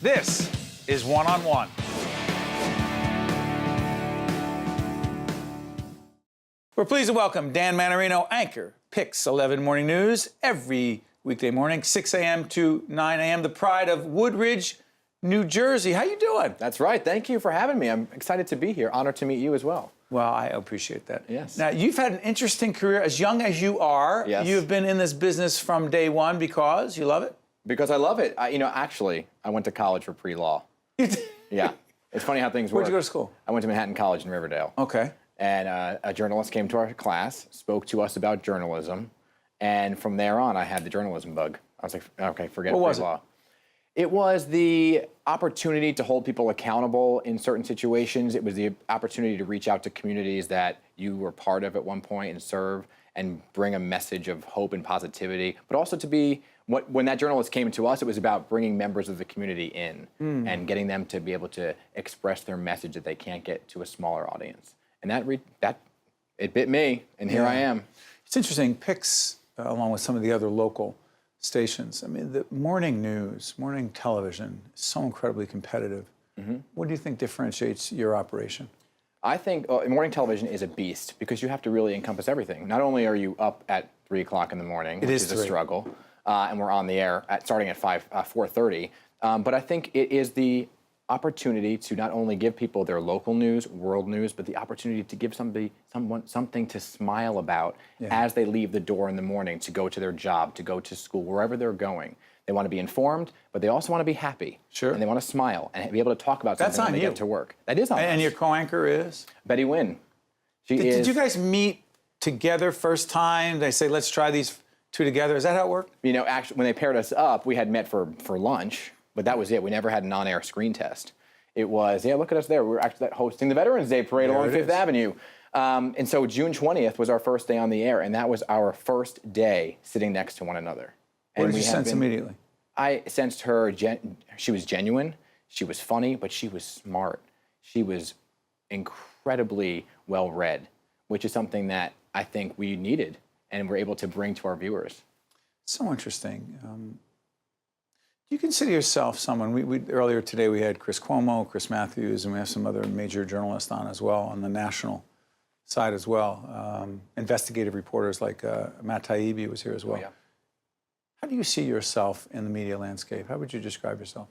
This is One on One. We're pleased to welcome Dan Mannarino, anchor, Pix 11 Morning News, every weekday morning, 6 a.m. to 9 a.m., the pride of Woodridge, New Jersey. How you doing? That's right. Thank you for having me. I'm excited to be here. Honored to meet you as well. Well, I appreciate that. Yes. Now, you've had an interesting career. As young as you are, Yes. You've been in this business from day one because you love it? Because I love it. Actually, I went to college for pre-law. Yeah. It's funny how things work. Where'd you go to school? I went to Manhattan College in Riverdale. Okay. And a journalist came to our class, spoke to us about journalism, and from there on, I had the journalism bug. I was like, okay, forget What was pre-law. It was the opportunity to hold people accountable in certain situations. It was the opportunity to reach out to communities that you were part of at one point and serve and bring a message of hope and positivity, but also to be, when that journalist came to us, it was about bringing members of the community in and getting them to be able to express their message that they can't get to a smaller audience. And it bit me, and here I am. It's interesting, Pix, along with some of the other local stations, I mean, the morning news, morning television is so incredibly competitive. What do you think differentiates your operation? I think morning television is a beast because you have to really encompass everything. Not only are you up at 3 o'clock in the morning, which is a struggle, and we're on the air starting at 4:30, but I think it is the opportunity to not only give people their local news, world news, but the opportunity to give someone something to smile about as they leave the door in the morning to go to their job, to go to school, wherever they're going. They want to be informed, but they also want to be happy. Sure. And they want to smile and be able to talk about something when they get to work. That is on us. And your co-anchor is? Betty Wynn. Did you guys meet together first time? They say, let's try these two together. Is that how it worked? You know, actually, when they paired us up, we had met for lunch. But that was it. We never had an on-air screen test. It was, look at us there. We were actually hosting the Veterans Day Parade along Fifth Avenue. And so June 20th was our first day on the air, and that was our first day sitting next to one another. What did you sense immediately? I sensed her, she was genuine, she was funny, but she was smart. She was incredibly well-read, which is something that I think we needed and were able to bring to our viewers. So interesting. Do you consider yourself someone, earlier today we had Chris Cuomo, Chris Matthews, and we have some other major journalists on as well, on the national side as well. Investigative reporters like Matt Taibbi was here as well. Oh, yeah. How do you see yourself in the media landscape? How would you describe yourself?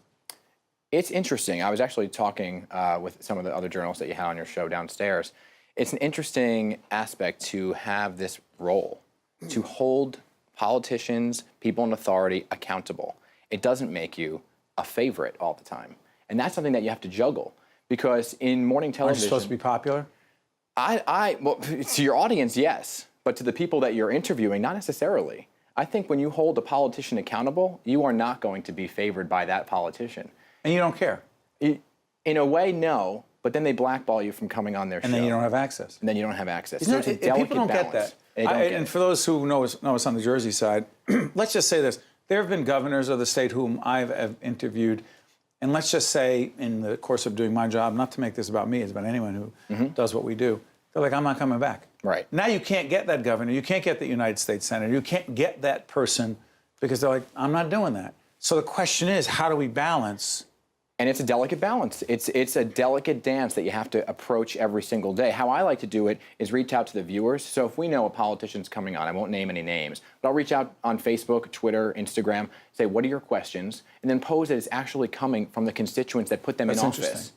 It's interesting. I was actually talking with some of the other journalists that you had on your show downstairs. It's an interesting aspect to have this role, to hold politicians, people in authority accountable. It doesn't make you a favorite all the time. And that's something that you have to juggle. Because in morning television... Aren't you supposed to be popular? Well, to your audience, yes. But to the people that you're interviewing, not necessarily. I think when you hold a politician accountable, you are not going to be favored by that politician. And you don't care? In a way, no. But then they blackball you from coming on their show. And then you don't have access. And then you don't have access. So it's a delicate balance. People don't get that. And for those who know us on the Jersey side, let's just say this. There have been governors of the state whom I've interviewed, and let's just say in the course of doing my job, not to make this about me, it's about anyone who does what we do, they're like, I'm not coming back. Right. Now you can't get that governor, you can't get the United States Senator, you can't get that person because they're like, I'm not doing that. So the question is, how do we balance? And it's a delicate balance. It's a delicate dance that you have to approach every single day. How I like to do it is reach out to the viewers. So if we know a politician's coming on, I won't name any names, but I'll reach out on Facebook, Twitter, Instagram, say, what are your questions? And then pose that it's actually coming from the constituents that put them in office.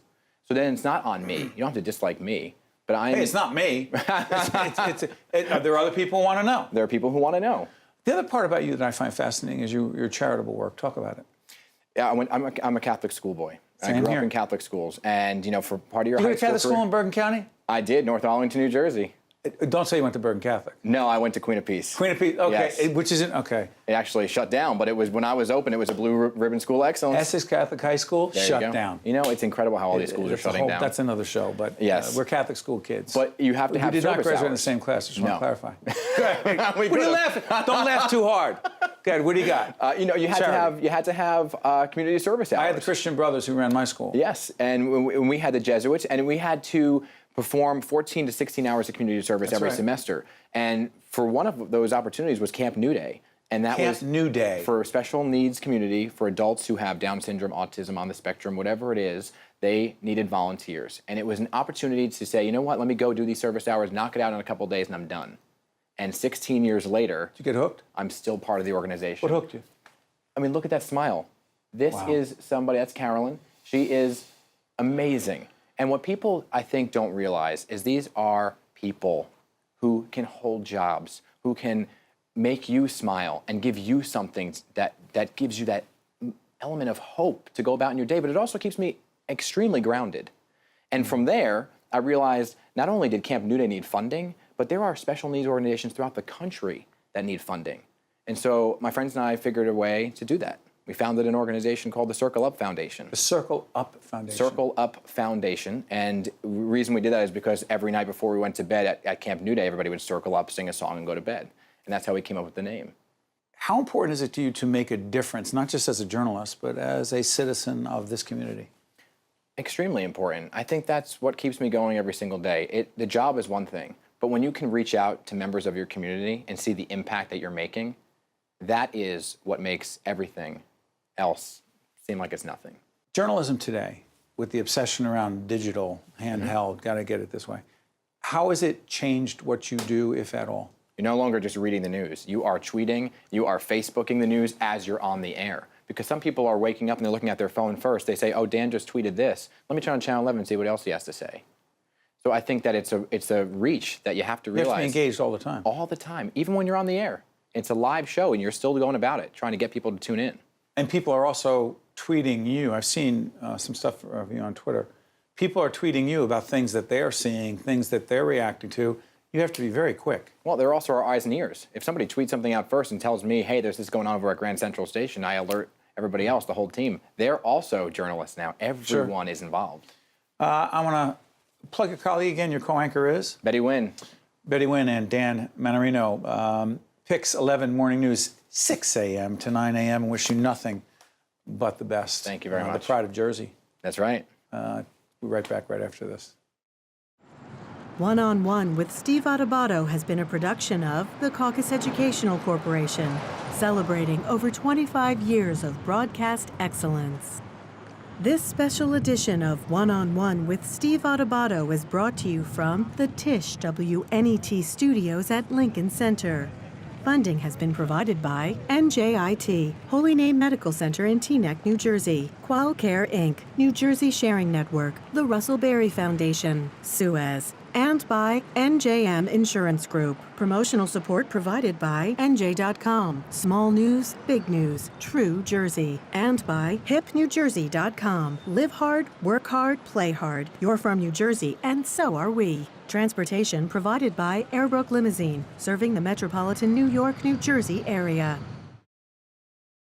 So then it's not on me. You don't have to dislike me. But Hey, it's not me. There are other people who want to know. There are people who want to know. The other part about you that I find fascinating is your charitable work. Talk about it. Yeah, I'm a Catholic schoolboy. I grew up in Catholic schools, and for part of your high school career... You went to Catholic school in Bergen County? I did, North Arlington, New Jersey. Don't say you went to Bergen Catholic. No, I went to Queen of Peace. Queen of Peace, okay. Yes. Which isn't, okay. It actually shut down, but it was, when I was open, it was a Blue Ribbon School Excellence. Essex Catholic High School, shut down. It's incredible how all these schools are shutting down. That's another show, but yes. We're Catholic school kids. But you have to have service hours. We did not graduate in the same class, just want to clarify. What are you laughing? Don't laugh too hard. Good, what do you got? You had to have community service hours. I had the Christian Brothers who ran my school. Yes, and we had the Jesuits, and we had to perform 14 to 16 hours of community service every semester. And for one of those opportunities was Camp New Day. And that Camp was New Day. For special needs community, for adults who have Down syndrome, autism, on the spectrum, whatever it is, they needed volunteers. And it was an opportunity to say, you know what, let me go do these service hours, knock it out in a couple of days, and I'm done. And 16 years later, did you get hooked? I'm still part of the organization. What hooked you? I mean, look at that smile. This is somebody, that's Carolyn. She is amazing. And what people, I think, don't realize is these are people who can hold jobs, who can make you smile and give you something that gives you that element of hope to go about in your day, but it also keeps me extremely grounded. And from there, I realized not only did Camp New Day need funding, but there are special needs organizations throughout the country that need funding. And so my friends and I figured a way to do that. We founded an organization called the Circle Up Foundation. The Circle Up Foundation. Circle Up Foundation. And the reason we did that is because every night before we went to bed at Camp New Day, everybody would circle up, sing a song, and go to bed. And that's how we came up with the name. How important is it to you to make a difference, not just as a journalist, but as a citizen of this community? Extremely important. I think that's what keeps me going every single day. The job is one thing, but when you can reach out to members of your community and see the impact that you're making, that is what makes everything else seem like it's nothing. Journalism today, with the obsession around digital, handheld, got to get it this way, how has it changed what you do, if at all? You're no longer just reading the news. You are tweeting, you are Facebooking the news as you're on the air. Because some people are waking up and they're looking at their phone first. They say, oh, Dan just tweeted this. Let me turn on Channel 11 and see what else he has to say. So I think that it's a reach that you have to realize. You have to be engaged all the time. All the time, even when you're on the air. It's a live show and you're still going about it, trying to get people to tune in. And people are also tweeting you. I've seen some stuff of you on Twitter. People are tweeting you about things that they're seeing, things that they're reacting to. You have to be very quick. Well, they're also our eyes and ears. If somebody tweets something out first and tells me, hey, there's this going on over at Grand Central Station, I alert everybody else, the whole team. They're also journalists now. Everyone is involved. I want to plug a colleague again. Your co-anchor is? Betty Wynn. Betty Wynn and Dan Mannarino. Pix 11 Morning News, 6 a.m. to 9 a.m. Wish you nothing but the best. Thank you very much. The pride of Jersey. That's right. We'll be right back right after this. One-on-One with Steve Adubato has been a production of the Caucus Educational Corporation, celebrating over 25 years of broadcast excellence. This special edition of One-on-One with Steve Adubato is brought to you from the Tisch WNET studios at Lincoln Center. Funding has been provided by NJIT, Holy Name Medical Center in Teaneck, New Jersey, QualCare Inc., New Jersey Sharing Network, the Russell Berry Foundation, Suez, and by NJM Insurance Group. Promotional support provided by NJ.com. Small news, big news, true Jersey. And by HipNewJersey.com. Live hard, work hard, play hard. You're from New Jersey, and so are we. Transportation provided by Airbrook Limousine, serving the metropolitan New York, New Jersey area.